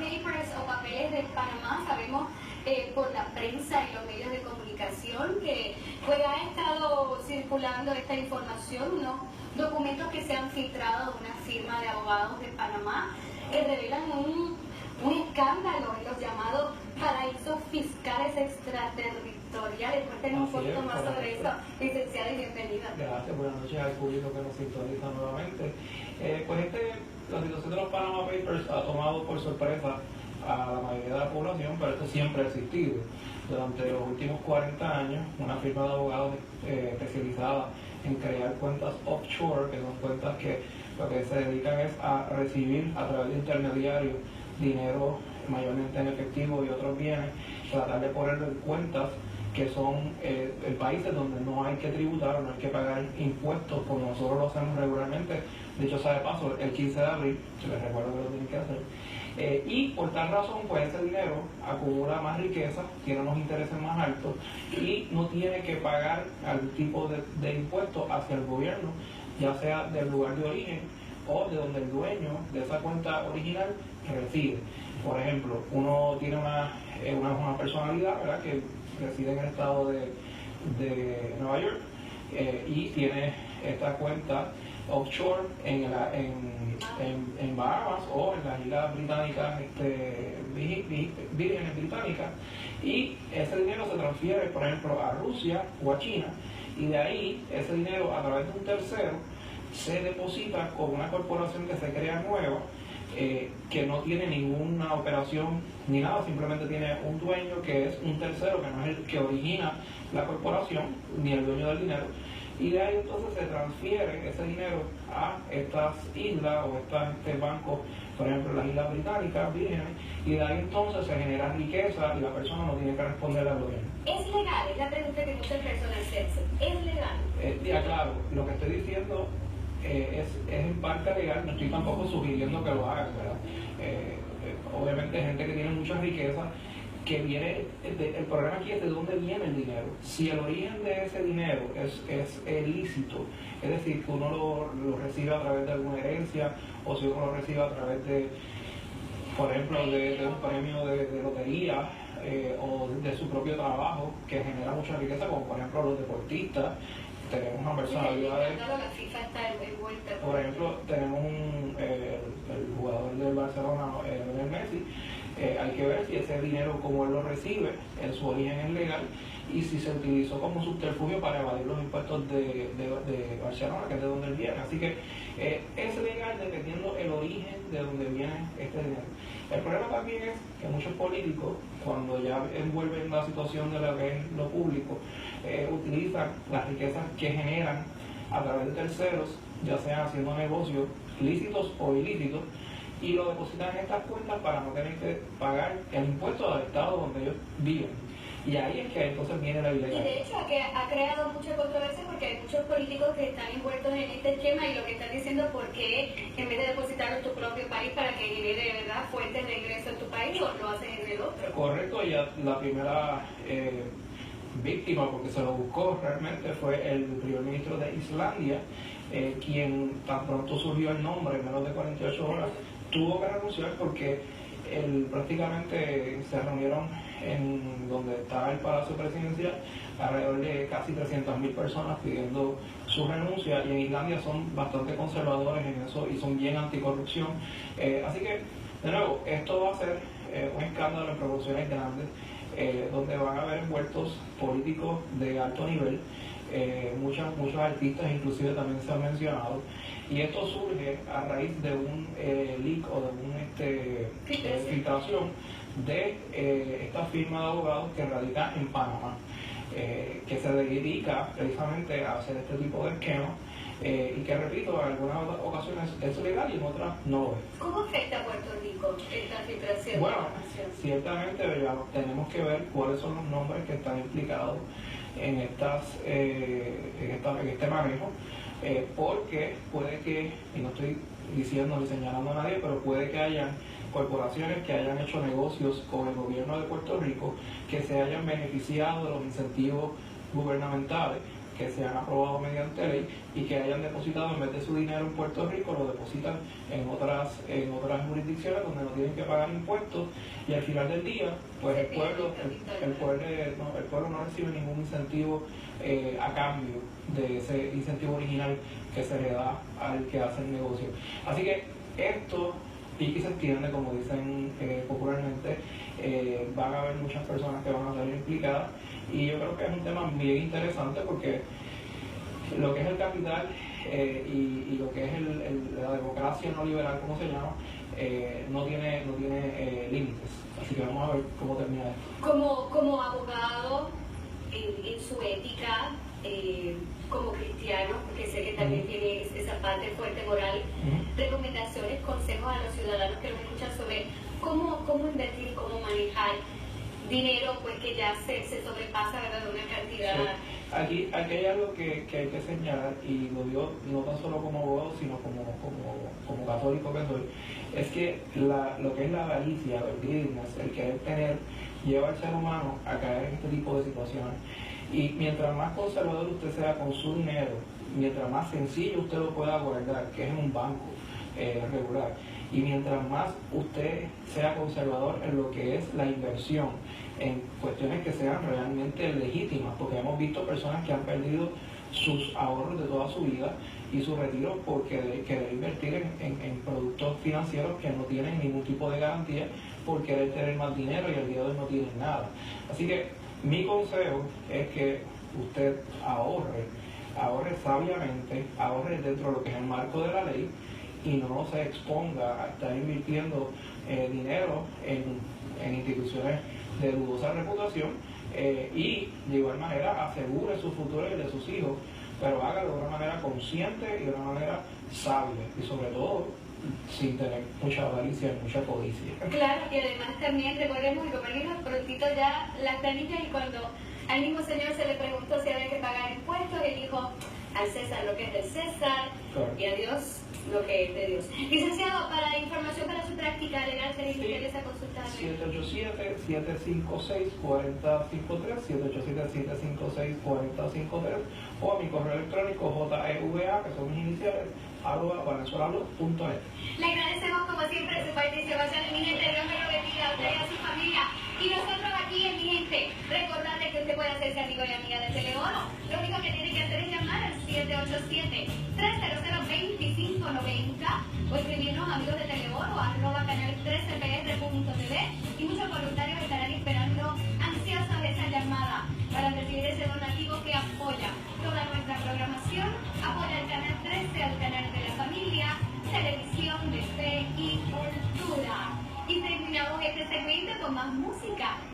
Papers o Papeles de Panamá. Sabemos por la prensa y los medios de comunicación que pues ha estado circulando esta información, unos documentos que se han filtrado de una firma de abogados de Panamá que revelan un escándalo en los llamados paraísos fiscales extraterritoriales. Cuéntenos un poquito más sobre eso, licenciada, y bienvenida. Gracias, buenas noches al público que nos sintoniza nuevamente. La situación de los Panama Papers ha tomado por sorpresa a la mayoría de la población, pero esto siempre ha existido. Durante los últimos 40 años, una firma de abogados especializada en crear cuentas offshore, que son cuentas que lo que se dedican es a recibir a través de intermediarios dinero mayormente en efectivo y otros bienes, tratar de ponerlo en cuentas que son países donde no hay que tributar o no hay que pagar impuestos como nosotros lo hacemos regularmente. De hecho, sea de paso, el 15 de abril, se les recuerdo que lo tienen que hacer. Y por tal razón, pues ese dinero acumula más riqueza, tiene unos intereses más altos y no tiene que pagar algún tipo de impuestos hacia el gobierno, ya sea del lugar de origen o de donde el dueño de esa cuenta original reside. Por ejemplo, uno tiene una personalidad, ¿verdad?, que reside en el estado de Nueva York y tiene esta cuenta offshore en Bahamas o en las islas británicas, vírgenes británicas, y ese dinero se transfiere, por ejemplo, a Rusia o a China, y de ahí ese dinero a través de un tercero se deposita con una corporación que se crea nueva, que no tiene ninguna operación ni nada, simplemente tiene un dueño que es un tercero, que no es el que origina la corporación ni el dueño del dinero, y de ahí entonces se transfiere ese dinero a estas islas o estos bancos, por ejemplo las islas británicas, vírgenes, y de ahí entonces se genera riqueza y la persona no tiene que responder al gobierno. ¿Es legal? Es la pregunta que muchas personas se hacen. ¿Es legal? Ya claro, lo que estoy diciendo es en parte legal, no estoy tampoco sugiriendo que lo hagan, ¿verdad? Obviamente gente que tiene mucha riqueza, que viene, el problema aquí es de dónde viene el dinero. Si el origen de ese dinero es ilícito, es decir, que uno lo recibe a través de alguna herencia, o si uno lo recibe a través de, por ejemplo, de un premio de lotería, o de su propio trabajo, que genera mucha riqueza, como por ejemplo los deportistas. Tenemos una personalidad, por ejemplo, tenemos el jugador del Barcelona, Lionel Messi. Hay que ver si ese dinero, como él lo recibe, en su origen es legal, y si se utilizó como subterfugio para evadir los impuestos de Barcelona, que es de donde él viene. Así que es legal dependiendo el origen de donde viene este dinero. El problema también es que muchos políticos, cuando ya envuelven la situación de lo público, utilizan las riquezas que generan a través de terceros, ya sea haciendo negocios lícitos o ilícitos, y lo depositan en estas cuentas para no tener que pagar el impuesto del estado donde ellos viven. Y ahí es que entonces viene la ilegalidad. Y de hecho ha creado mucha controversia porque hay muchos políticos que están envueltos en este esquema, y lo que están diciendo es por qué en vez de depositarlo en tu propio país para que genere, ¿verdad?, fuentes de ingreso en tu país, lo haces en el otro. Correcto, y la primera víctima, porque se lo buscó realmente, fue el primer ministro de Islandia, quien tan pronto surgió el nombre, en menos de 48 horas, tuvo que renunciar porque prácticamente se reunieron en donde está el Palacio Presidencial alrededor de casi 300.000 personas pidiendo su renuncia, y en Islandia son bastante conservadores en eso y son bien anticorrupción. Así que, de nuevo, esto va a ser un escándalo en proporciones grandes, donde van a haber envueltos políticos de alto nivel. Muchos artistas inclusive también se han mencionado, y esto surge a raíz de un leak o de una filtración de esta firma de abogados que radica en Panamá, que se dedica precisamente a hacer este tipo de esquemas, y que, repito, en algunas ocasiones es legal y en otras no lo es. ¿Cómo afecta a Puerto Rico esta filtración? Bueno, ciertamente ya tenemos que ver cuáles son los nombres que están implicados en este manejo, porque puede que, y no estoy diciendo ni señalando a nadie, pero puede que hayan corporaciones que hayan hecho negocios con el gobierno de Puerto Rico, que se hayan beneficiado de los incentivos gubernamentales, que se han aprobado mediante ley y que hayan depositado en vez de su dinero en Puerto Rico, lo depositan en otras jurisdicciones donde no tienen que pagar impuestos, y al final del día, pues el pueblo no recibe ningún incentivo a cambio de ese incentivo original que se le da al que hace el negocio. Así que esto pique y se extiende, como dicen popularmente. Van a haber muchas personas que van a salir implicadas, y yo creo que es un tema bien interesante porque lo que es el capital y lo que es la democracia no liberal, como se llama, no tiene límites. Así que vamos a ver cómo termina esto. Como abogado, en su ética, como cristiano, porque sé que también tiene esa parte fuerte moral, recomendaciones, consejos a los ciudadanos que nos escuchan sobre cómo invertir, cómo manejar dinero, pues que ya se sobrepasa, ¿verdad?, de una cantidad. Sí. Aquí hay algo que hay que señalar, y lo digo no tan solo como abogado, sino como católico que soy, es que lo que es la avaricia, el greediness, el querer tener, lleva al ser humano a caer en este tipo de situaciones. Y mientras más conservador usted sea con su dinero, mientras más sencillo usted lo pueda guardar, que es en un banco regular, y mientras más usted sea conservador en lo que es la inversión, en cuestiones que sean realmente legítimas, porque hemos visto personas que han perdido sus ahorros de toda su vida y su retiro porque querer invertir en productos financieros que no tienen ningún tipo de garantía, por querer tener más dinero, y al día de hoy no tienen nada. Así que mi consejo es que usted ahorre sabiamente, ahorre dentro de lo que es el marco de la ley, y no se exponga a estar invirtiendo dinero en instituciones de dudosa reputación, y de igual manera asegure su futuro y el de sus hijos, pero hágalo de una manera consciente y de una manera sabia, y sobre todo sin tener mucha avaricia y mucha codicia. Claro, y además también recordemos que como él dijo, prontito ya las planillas, y cuando al mismo señor se le preguntó si había que pagar impuestos, él dijo: al César lo que es del César, claro, y a Dios lo que es de Dios. Licenciado, para información para su práctica legal, ¿se le interesa consultar? 787-756-4053, 787-756-4053, o a mi correo electrónico jeva, que son mis iniciales, @venezuelano.net. Le agradecemos como siempre su participación, mi gente. Dios me lo bendiga a usted y a su familia. Y nosotros aquí en Mi Gente, recordarle que usted puede hacerse amigo y amiga de Teleoro. Lo único que tiene que hacer es llamar al 787-300-2590 o escribirnos amigos de Teleoro @canal13pr.tv, y muchos voluntarios